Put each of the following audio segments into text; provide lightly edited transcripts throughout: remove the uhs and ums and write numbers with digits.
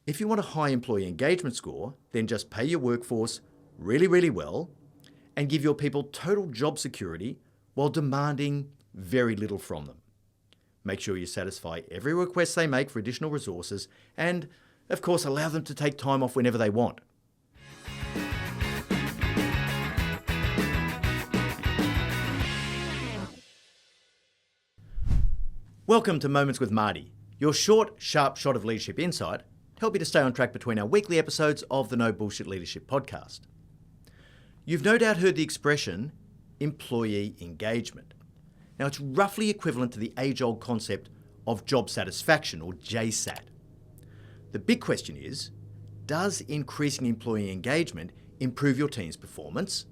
If you want a high employee engagement score, then just pay your workforce really, really well and give your people total job security while demanding very little from them. Make sure you satisfy every request they make for additional resources and, of course, allow them to take time off whenever they want. Welcome to Moments with Marty, your short, sharp shot of leadership insight to help you to stay on track between our weekly episodes of the No Bullshit Leadership podcast. You've no doubt heard the expression employee engagement. Now, it's roughly equivalent to the age-old concept of job satisfaction, or JSAT. The big question is, does increasing employee engagement improve your team's performance?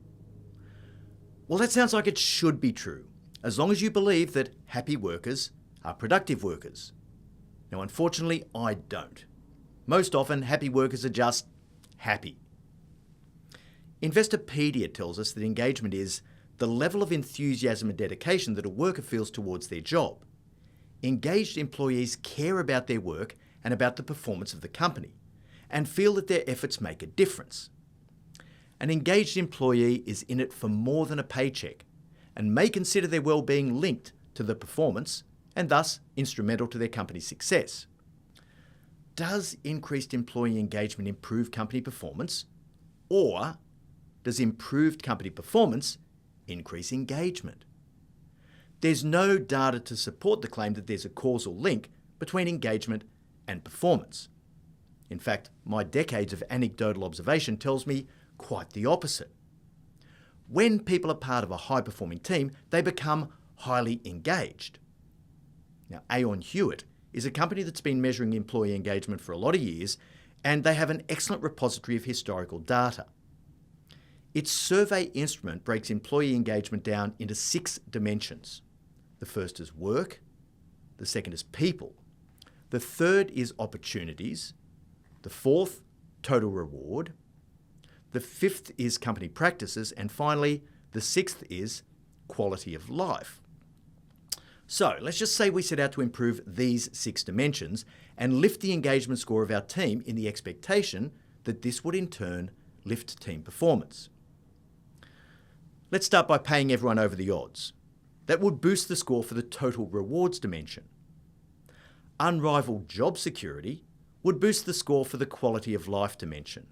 Well, that sounds like it should be true, as long as you believe that happy workers are productive workers. Now, unfortunately, I don't. Most often, happy workers are just happy. Investopedia tells us that engagement is the level of enthusiasm and dedication that a worker feels towards their job. Engaged employees care about their work and about the performance of the company, and feel that their efforts make a difference. An engaged employee is in it for more than a paycheck, and may consider their well-being linked to the performance, and thus instrumental to their company's success. Does increased employee engagement improve company performance? Or does improved company performance increase engagement? There's no data to support the claim that there's a causal link between engagement and performance. In fact, my decades of anecdotal observation tells me quite the opposite. When people are part of a high-performing team, they become highly engaged. Now, Aon Hewitt is a company that's been measuring employee engagement for a lot of years, and they have an excellent repository of historical data. Its survey instrument breaks employee engagement down into 6 dimensions. The first is work, the second is people, the third is opportunities, the fourth, total reward, the fifth is company practices, and finally, the sixth is quality of life. So let's just say we set out to improve these 6 dimensions and lift the engagement score of our team in the expectation that this would in turn lift team performance. Let's start by paying everyone over the odds. That would boost the score for the total rewards dimension. Unrivaled job security would boost the score for the quality of life dimension.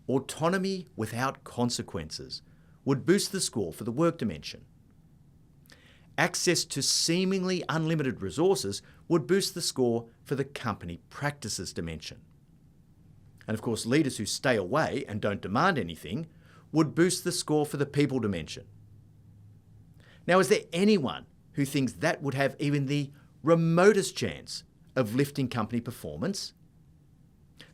Autonomy without consequences would boost the score for the work dimension. Access to seemingly unlimited resources would boost the score for the company practices dimension. And of course, leaders who stay away and don't demand anything would boost the score for the people dimension. Now, is there anyone who thinks that would have even the remotest chance of lifting company performance?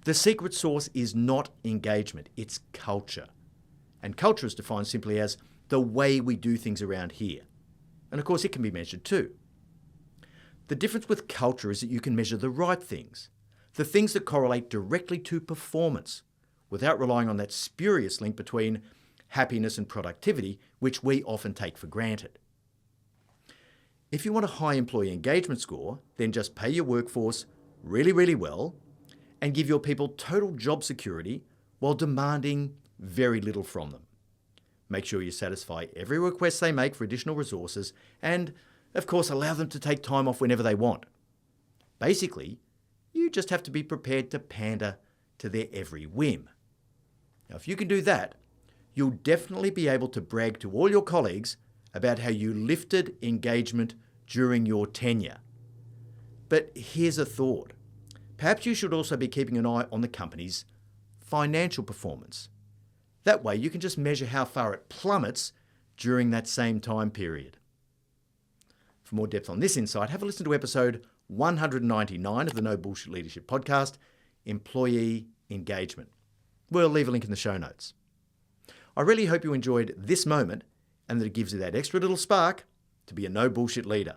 The secret sauce is not engagement, it's culture. And culture is defined simply as the way we do things around here. And of course, it can be measured too. The difference with culture is that you can measure the right things, the things that correlate directly to performance, without relying on that spurious link between happiness and productivity, which we often take for granted. If you want a high employee engagement score, then just pay your workforce really, really well and give your people total job security while demanding very little from them. Make sure you satisfy every request they make for additional resources and, of course, allow them to take time off whenever they want. Basically, you just have to be prepared to pander to their every whim. Now, if you can do that, you'll definitely be able to brag to all your colleagues about how you lifted engagement during your tenure. But here's a thought. Perhaps you should also be keeping an eye on the company's financial performance. That way you can just measure how far it plummets during that same time period. For more depth on this insight, have a listen to episode 199 of the No Bullshit Leadership podcast, Employee Engagement. We'll leave a link in the show notes. I really hope you enjoyed this moment and that it gives you that extra little spark to be a no bullshit leader.